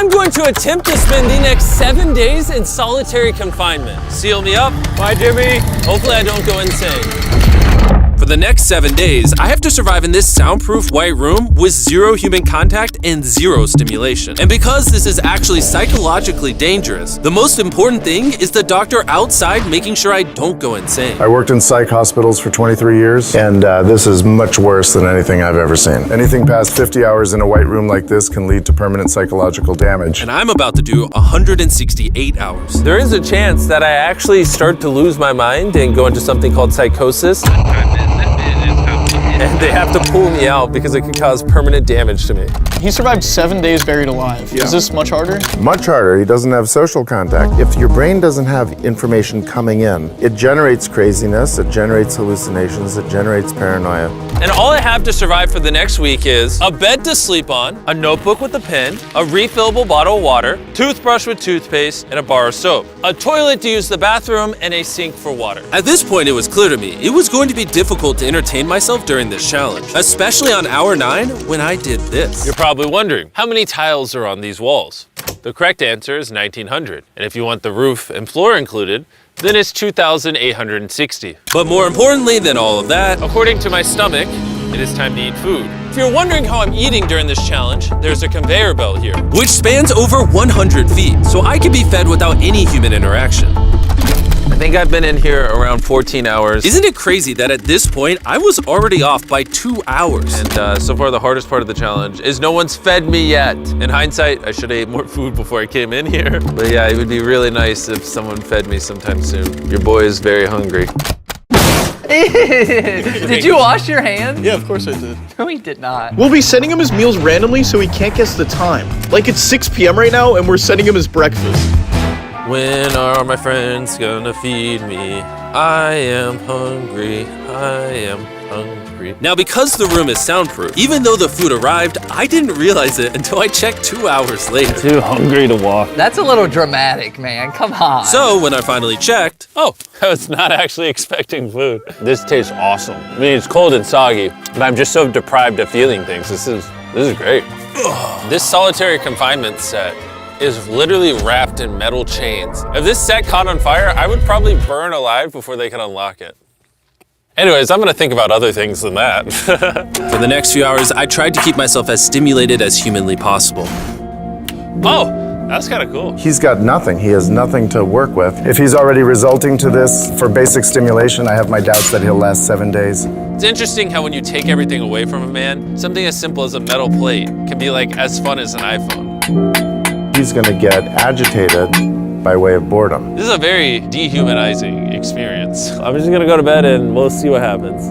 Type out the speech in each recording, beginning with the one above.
I'm going to attempt to spend the next 7 days in solitary confinement. Seal me up. Bye, Jimmy. Hopefully I don't go insane. For the next 7 days, I have to survive in this soundproof white room with 0 human contact and 0 stimulation. And because this is actually psychologically dangerous, the most important thing is the doctor outside making sure I don't go insane. I worked in psych hospitals for 23 years, and this is much worse than anything I've ever seen. Anything past 50 hours in a white room like this can lead to permanent psychological damage. And I'm about to do 168 hours. There is a chance that I actually start to lose my mind and go into something called psychosis. And they have to pull me out because it could cause permanent damage to me. He survived 7 days buried alive. Yeah. Is this much harder? Much harder. He doesn't have social contact. If your brain doesn't have information coming in, it generates craziness, it generates hallucinations, it generates paranoia. And all I have to survive for the next week is a bed to sleep on, a notebook with a pen, a refillable bottle of water, toothbrush with toothpaste, and a bar of soap, a toilet to use the bathroom, and a sink for water. At this point, it was clear to me it was going to be difficult to entertain myself during this challenge, especially on hour 9 when I did this. You're probably wondering, how many tiles are on these walls? The correct answer is 1,900. And if you want the roof and floor included, then it's 2,860. But more importantly than all of that, according to my stomach, it is time to eat food. If you're wondering how I'm eating during this challenge, there's a conveyor belt here, which spans over 100 feet, so I can be fed without any human interaction. I think I've been in here around 14 hours. Isn't it crazy that at this point, I was already off by 2 hours? And so far, the hardest part of the challenge is no one's fed me yet. In hindsight, I should have ate more food before I came in here. But yeah, it would be really nice if someone fed me sometime soon. Your boy is very hungry. Did you wash your hands? Yeah, of course I did. No, he did not. We'll be sending him his meals randomly so he can't guess the time. Like it's 6 p.m. right now and we're sending him his breakfast. When are my friends gonna feed me? I am hungry, I am hungry. Now, because the room is soundproof, even though the food arrived, I didn't realize it until I checked 2 hours later. Too hungry to walk. That's a little dramatic, man. Come on. So when I finally checked, oh, I was not actually expecting food. This tastes awesome. I mean, it's cold and soggy, but I'm just so deprived of feeling things. This is great. This solitary confinement set is literally wrapped in metal chains. If this set caught on fire, I would probably burn alive before they could unlock it. Anyways, I'm gonna think about other things than that. For the next few hours, I tried to keep myself as stimulated as humanly possible. Oh, that's kind of cool. He's got nothing. He has nothing to work with. If he's already resulting to this for basic stimulation, I have my doubts that he'll last 7 days. It's interesting how when you take everything away from a man, something as simple as a metal plate can be like as fun as an iPhone. He's gonna get agitated by way of boredom. This is a very dehumanizing experience. I'm just gonna go to bed and we'll see what happens.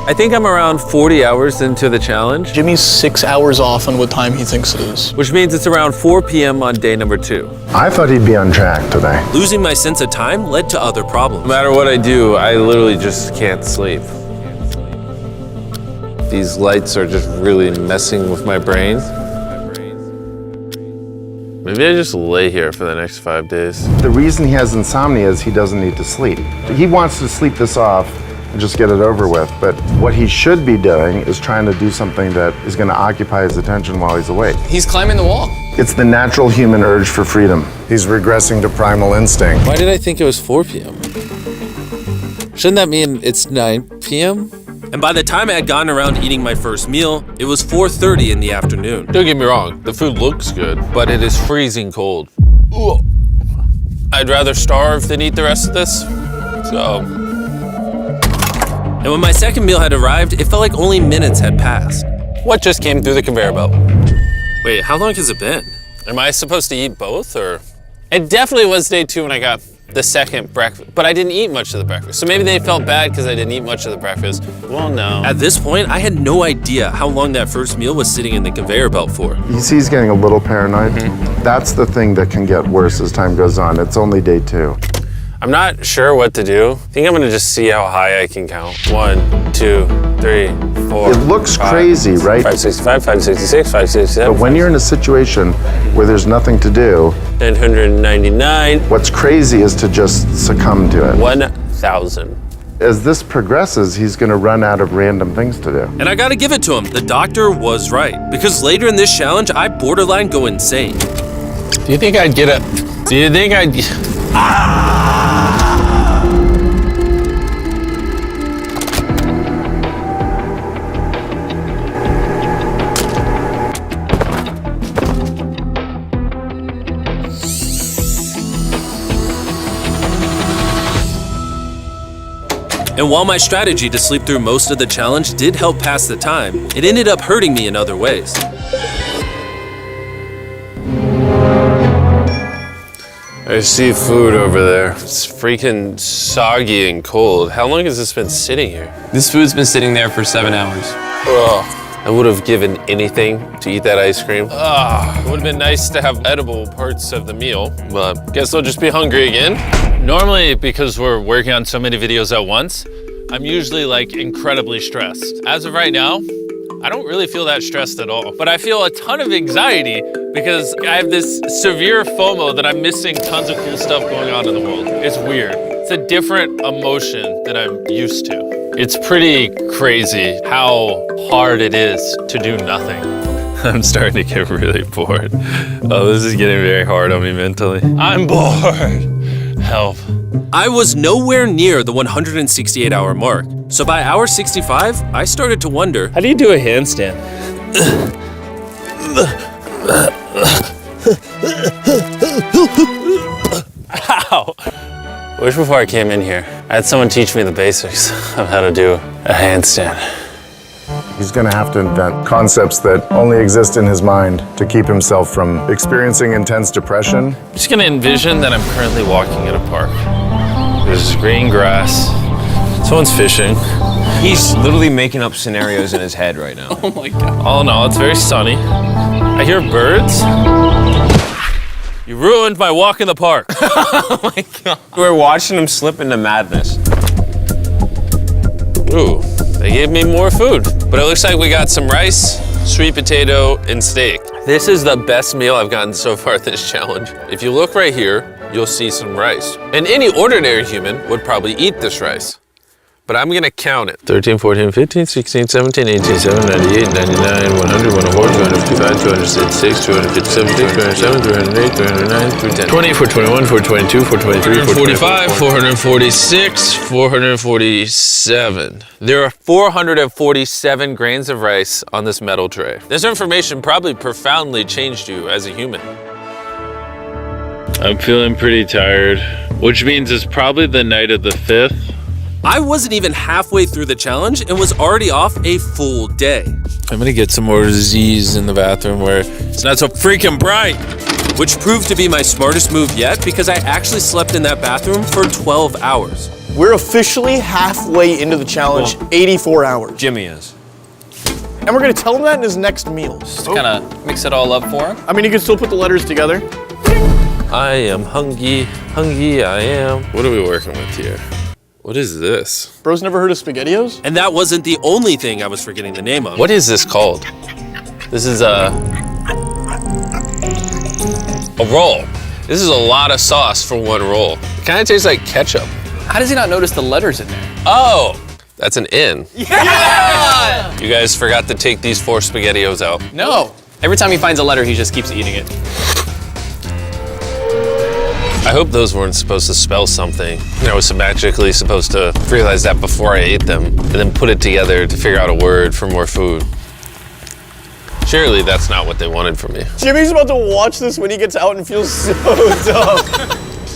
I think I'm around 40 hours into the challenge. Jimmy's 6 hours off on what time he thinks it is. Which means it's around 4 p.m. on day number 2. I thought he'd be on track today. Losing my sense of time led to other problems. No matter what I do, I literally just can't sleep. These lights are just really messing with my brain. Maybe I just lay here for the next 5 days. The reason he has insomnia is he doesn't need to sleep. He wants to sleep this off and just get it over with, but what he should be doing is trying to do something that is going to occupy his attention while he's awake. He's climbing the wall. It's the natural human urge for freedom. He's regressing to primal instinct. Why did I think it was 4 p.m.? Shouldn't that mean it's 9 p.m.? And by the time I had gotten around to eating my first meal, it was 4:30 in the afternoon. Don't get me wrong, the food looks good, but it is freezing cold. Ugh. I'd rather starve than eat the rest of this, so. And when my second meal had arrived, it felt like only minutes had passed. What just came through the conveyor belt? Wait, how long has it been? Am I supposed to eat both, or? It definitely was day 2 when I got the second breakfast, but I didn't eat much of the breakfast. So maybe they felt bad because I didn't eat much of the breakfast. Well, no. At this point, I had no idea how long that first meal was sitting in the conveyor belt for. You see he's getting a little paranoid. That's the thing that can get worse as time goes on. It's only day 2. I'm not sure what to do. I think I'm gonna just see how high I can count. 1, 2, 3, 4. It looks crazy, right? 565, 566, 567. But when you're in a situation where there's nothing to do, 999. what's crazy is to just succumb to it. 1,000. As this progresses, he's gonna run out of random things to do. And I gotta give it to him, the doctor was right. Because later in this challenge, I borderline go insane. Do you think I'd get a... Do you think I'd... And while my strategy to sleep through most of the challenge did help pass the time, it ended up hurting me in other ways. I see food over there. It's freaking soggy and cold. How long has this been sitting here? This food's been sitting there for 7 hours. Ugh. I would have given anything to eat that ice cream. It would have been nice to have edible parts of the meal, but guess I'll just be hungry again. Normally, because we're working on so many videos at once, I'm usually like incredibly stressed. As of right now, I don't really feel that stressed at all, but I feel a ton of anxiety because I have this severe FOMO that I'm missing tons of cool stuff going on in the world. It's weird. It's a different emotion than I'm used to. It's pretty crazy how hard it is to do nothing. I'm starting to get really bored. Oh, this is getting very hard on me mentally. I'm bored. Help. I was nowhere near the 168-hour mark. So by hour 65, I started to wonder, How do you do a handstand? Ow! I wish before I came in here, I had someone teach me the basics of how to do a handstand. He's gonna have to invent concepts that only exist in his mind to keep himself from experiencing intense depression. I'm just gonna envision that I'm currently walking in a park. There's green grass, someone's fishing. He's literally making up scenarios in his head right now. Oh my God. All in all, it's very sunny. I hear birds. You ruined my walk in the park. Oh my God. We're watching him slip into madness. Ooh, they gave me more food. But it looks like we got some rice, sweet potato, and steak. This is the best meal I've gotten so far this challenge. If you look right here, you'll see some rice. And any ordinary human would probably eat this rice. But I'm gonna count it. 13, 14, 15, 16, 17, 18, 17, 98, 99, 100, 104, 255, 266, 257, 207, 308, 309, 310. 20, 421, 422, 423, 445, 446, 447. There are 447 grains of rice on this metal tray. This information probably profoundly changed you as a human. I'm feeling pretty tired, which means it's probably the night of the 5th. I wasn't even halfway through the challenge and was already off a full day. I'm gonna get some more Z's in the bathroom where it's not so freaking bright. Which proved to be my smartest move yet because I actually slept in that bathroom for 12 hours. We're officially halfway into the challenge, 84 hours. Jimmy is. And we're gonna tell him that in his next meal. Just kind of mix it all up for him. I mean, you can still put the letters together. I am hungry, hungry I am. What are we working with here? What is this? Bro's never heard of SpaghettiOs? And that wasn't the only thing I was forgetting the name of. What is this called? This is a roll. This is a lot of sauce for one roll. It kind of tastes like ketchup. How does he not notice the letters in there? Oh, that's an N. Yeah! You guys forgot to take these 4 SpaghettiOs out. No. Every time he finds a letter, he just keeps eating it. I hope those weren't supposed to spell something. I was magically supposed to realize that before I ate them and then put it together to figure out a word for more food. Surely that's not what they wanted from me. Jimmy's about to watch this when he gets out and feels so dumb.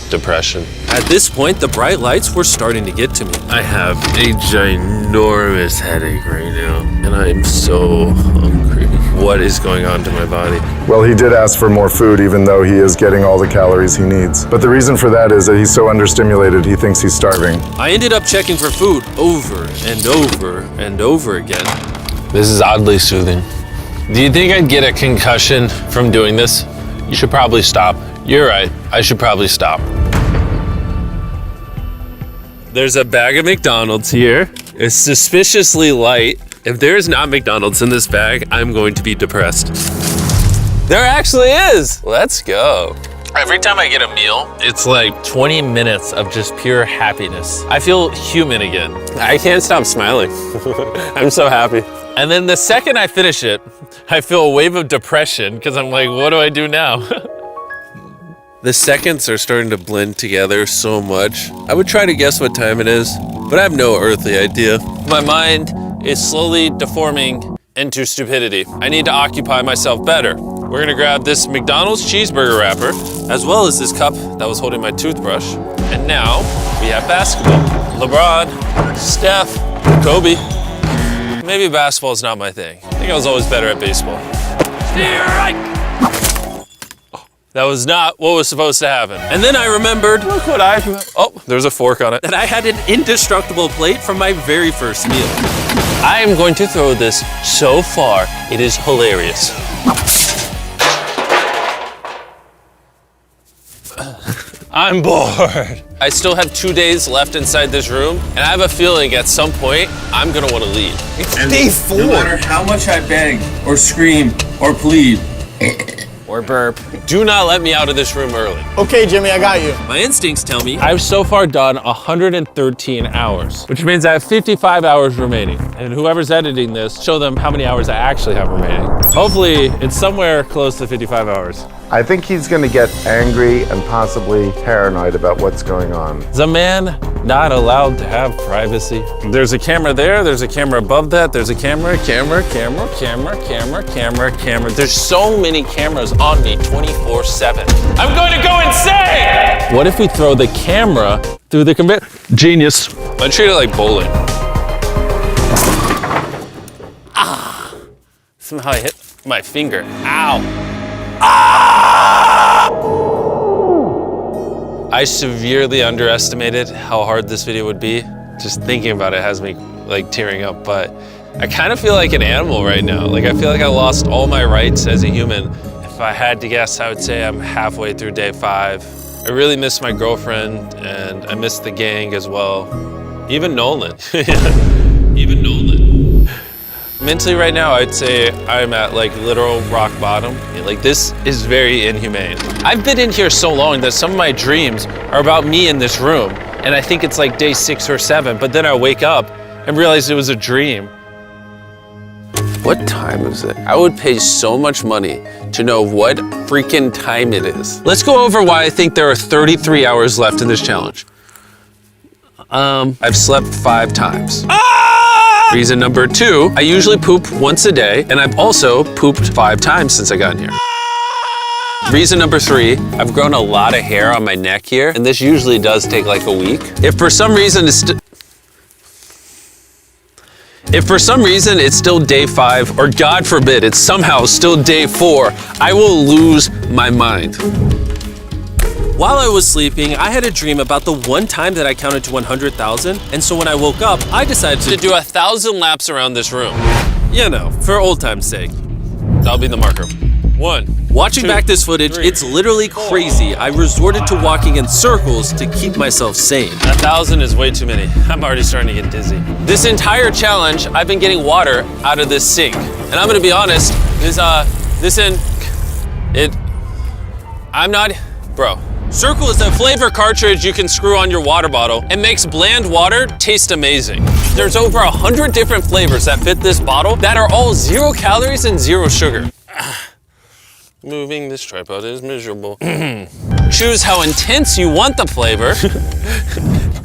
Depression. At this point, the bright lights were starting to get to me. I have a ginormous headache right now, and I am so hungry. What is going on to my body? Well, he did ask for more food even though he is getting all the calories he needs. But the reason for that is that he's so understimulated he thinks he's starving. I ended up checking for food over and over and over again. This is oddly soothing. Do you think I'd get a concussion from doing this? You should probably stop. You're right, I should probably stop. There's a bag of McDonald's here. It's suspiciously light. If there is not McDonald's in this bag, I'm going to be depressed. There actually is. Let's go. Every time I get a meal, it's like 20 minutes of just pure happiness. I feel human again. I can't stop smiling. I'm so happy. And then the second I finish it, I feel a wave of depression because I'm like, what do I do now? The seconds are starting to blend together so much. I would try to guess what time it is, but I have no earthly idea. My mind is slowly deforming into stupidity. I need to occupy myself better. We're gonna grab this McDonald's cheeseburger wrapper, as well as this cup that was holding my toothbrush. And now we have basketball. LeBron, Steph, Kobe. Maybe basketball is not my thing. I think I was always better at baseball. That was not what was supposed to happen. And then I remembered, look what oh, there's a fork on it, that I had an indestructible plate from my very first meal. I am going to throw this so far, it is hilarious. I'm bored. I still have 2 days left inside this room, and I have a feeling at some point, I'm gonna wanna leave. It's day 4. No matter how much I beg, or scream, or plead, Or burp. Do not let me out of this room early. Okay, Jimmy, I got you. My instincts tell me I've so far done 113 hours, which means I have 55 hours remaining. And whoever's editing this, show them how many hours I actually have remaining. Hopefully, it's somewhere close to 55 hours. I think he's going to get angry and possibly paranoid about what's going on. Is a man not allowed to have privacy? There's a camera there, there's a camera above that, there's a camera. There's so many cameras on me 24/7. I'm going to go insane! What if we throw the camera through the conveyor? Genius. I treat it like bowling. Ah! Somehow I hit my finger. Ow. I severely underestimated how hard this video would be. Just thinking about it has me like tearing up, but I kind of feel like an animal right now. Like I feel like I lost all my rights as a human. If I had to guess, I would say I'm halfway through day 5. I really miss my girlfriend and I miss the gang as well. Even Nolan. Even Nolan. Mentally right now, I'd say I'm at like literal rock bottom. Like this is very inhumane. I've been in here so long that some of my dreams are about me in this room. And I think it's like day 6 or 7, but then I wake up and realize it was a dream. What time is it? I would pay so much money to know what freaking time it is. Let's go over why I think there are 33 hours left in this challenge. I've slept 5 times. Reason number 2, I usually poop once a day, and I've also pooped 5 times since I got in here. Reason number 3, I've grown a lot of hair on my neck here, and this usually does take like a week. If for some reason it's still day 5, or God forbid, it's somehow still day 4, I will lose my mind. While I was sleeping, I had a dream about the one time that I counted to 100,000, and so when I woke up, I decided to do 1,000 laps around this room. You know, for old time's sake. That'll be the marker. 1. Watching back this footage, it's literally crazy. I resorted to walking in circles to keep myself sane. 1,000 is way too many. I'm already starting to get dizzy. This entire challenge, I've been getting water out of this sink. And I'm gonna be honest, bro. Circle is a flavor cartridge you can screw on your water bottle and makes bland water taste amazing. There's over 100 different flavors that fit this bottle that are all 0 calories and 0 sugar. Moving this tripod is miserable. Choose how intense you want the flavor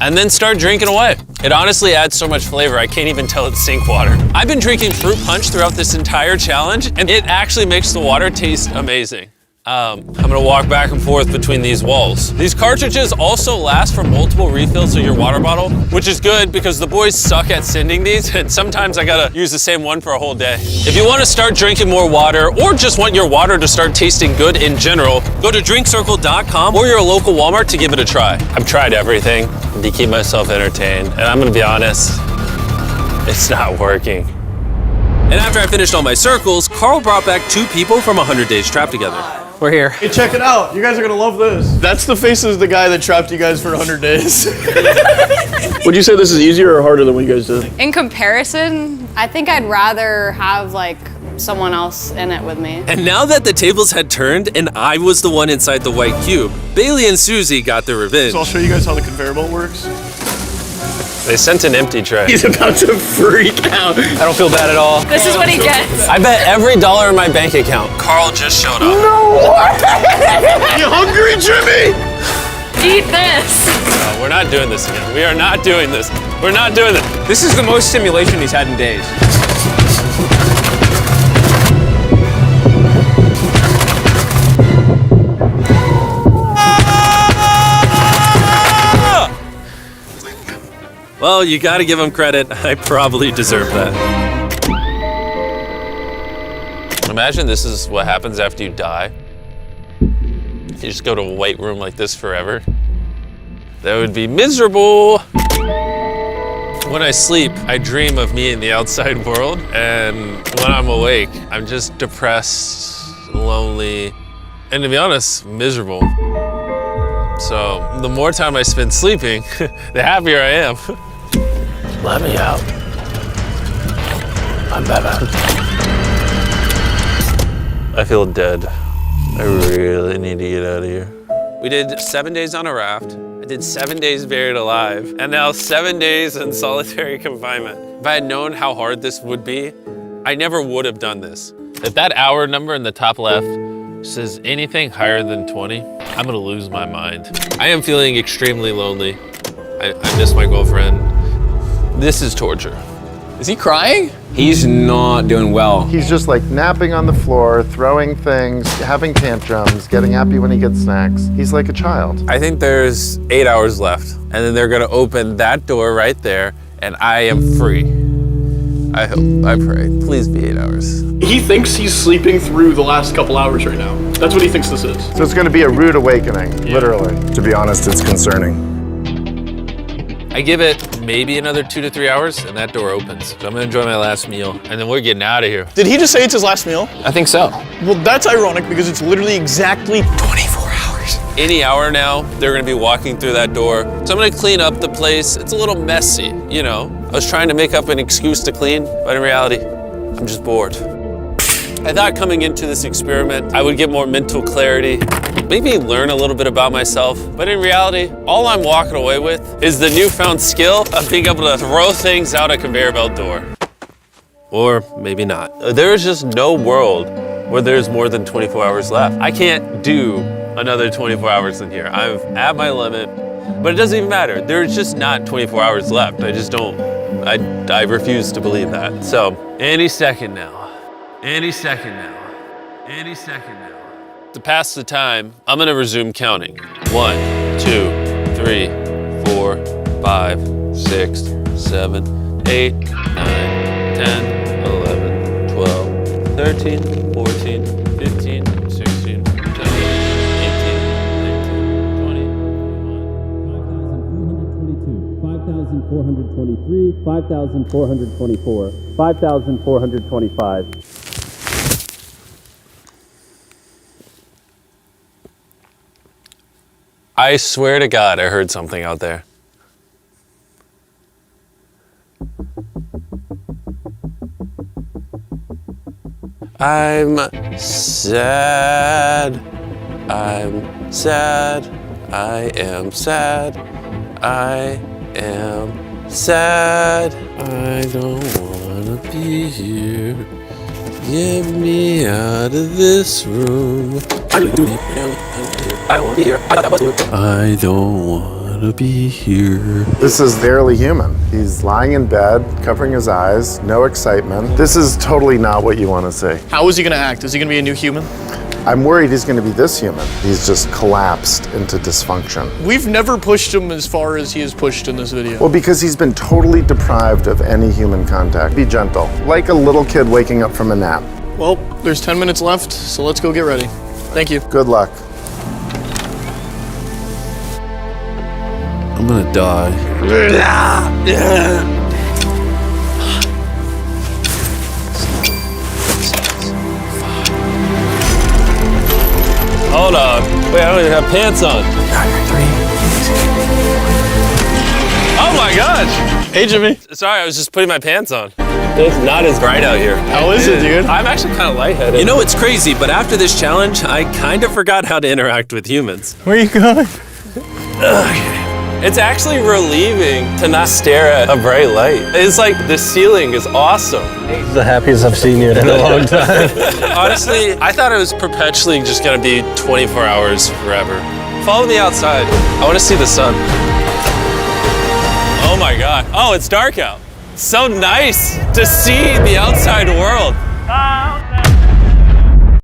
and then start drinking away. It honestly adds so much flavor, I can't even tell it's sink water. I've been drinking fruit punch throughout this entire challenge and it actually makes the water taste amazing. I'm gonna walk back and forth between these walls. These cartridges also last for multiple refills of your water bottle, which is good because the boys suck at sending these and sometimes I gotta use the same one for a whole day. If you wanna start drinking more water or just want your water to start tasting good in general, go to drinkcircle.com or your local Walmart to give it a try. I've tried everything to keep myself entertained and I'm gonna be honest, it's not working. And after I finished all my circles, Carl brought back 2 people from 100 Days Trapped Together. We're here. Hey, check it out. You guys are gonna love this. That's the face of the guy that trapped you guys for 100 days. Would you say this is easier or harder than what you guys did? In comparison, I think I'd rather have like someone else in it with me. And now that the tables had turned and I was the one inside the white cube, Bailey and Susie got their revenge. So I'll show you guys how the conveyor belt works. They sent an empty tray. He's about to freak out. I don't feel bad at all. This is what he gets. I bet every dollar in my bank account. Carl just showed up. You hungry, Jimmy? Eat this. No, we're not doing this again. We are not doing this. We're not doing this. This is the most stimulation he's had in days. Well, you gotta give him credit. I probably deserve that. Imagine this is what happens after you die. You just go to a white room like this forever. That would be miserable. When I sleep, I dream of me in the outside world. And when I'm awake, I'm just depressed, lonely, and to be honest, miserable. So the more time I spend sleeping, the happier I am. Let me out. I'm better. I feel dead. I really need to get out of here. We did 7 days on a raft. I did 7 days buried alive, and now 7 days in solitary confinement. If I had known how hard this would be, I never would have done this. If that hour number in the top left says anything higher than 20, I'm gonna lose my mind. I am feeling extremely lonely. I miss my girlfriend. This is torture. Is he crying? He's not doing well. He's just like napping on the floor, throwing things, having tantrums, getting happy when he gets snacks. He's like a child. I think there's 8 hours left, and then they're gonna open that door right there, and I am free. I hope, I pray, please be 8 hours. He thinks he's sleeping through the last couple hours right now. That's what he thinks this is. So it's going to be a rude awakening, literally. To be honest, it's concerning. I give it maybe another 2 to 3 hours, and that door opens. So I'm gonna enjoy my last meal, and then we're getting out of here. Did he just say it's his last meal? I think so. Well, that's ironic because it's literally exactly 24 hours. Any hour now, they're gonna be walking through that door. So I'm gonna clean up the place. It's a little messy, you know. I was trying to make up an excuse to clean, but in reality, I'm just bored. I thought coming into this experiment, I would get more mental clarity, maybe learn a little bit about myself, but in reality, all I'm walking away with is the newfound skill of being able to throw things out a conveyor belt door. Or maybe not. There's just no world where there's more than 24 hours left. I can't do another 24 hours in here. I'm at my limit, but it doesn't even matter. There's just not 24 hours left. I just don't, I refuse to believe that. So, any second now. Any second now. Any second now. To pass the time, I'm gonna resume counting. 1, 2, 3, 4, 5, 6, 7, 8, 9, 10, 11, 12, 13, 14, 15, 16, 17, 18, 19, 20, 5,423, 5,424, 5,425. I swear to God, I heard something out there. I'm sad. I'm sad. I am sad. I am sad. I don't wanna be here. Get me out of this room. I don't wanna be here. I don't wanna be here. This is barely human. He's lying in bed, covering his eyes, no excitement. This is totally not what you want to see. How is he gonna act? Is he gonna be a new human? I'm worried he's going to be this human. He's just collapsed into dysfunction. We've never pushed him as far as he is pushed in this video. Well, because he's been totally deprived of any human contact. Be gentle, like a little kid waking up from a nap. Well, there's 10 minutes left, so let's go get ready. Thank you. Good luck. I'm gonna die. Hold on. Wait, I don't even have pants on. Oh my gosh! Hey, Jimmy. Sorry, I was just putting my pants on. It's not as bright out here. How is it, dude? I'm actually kind of lightheaded. You know, it's crazy, but after this challenge, I kind of forgot how to interact with humans. Where are you going? It's actually relieving to not stare at a bright light. It's like the ceiling is awesome. The happiest I've seen you in a long time. Honestly, I thought it was perpetually just gonna be 24 hours forever. Follow me outside. I wanna see the sun. Oh my God. Oh, it's dark out. So nice to see the outside world.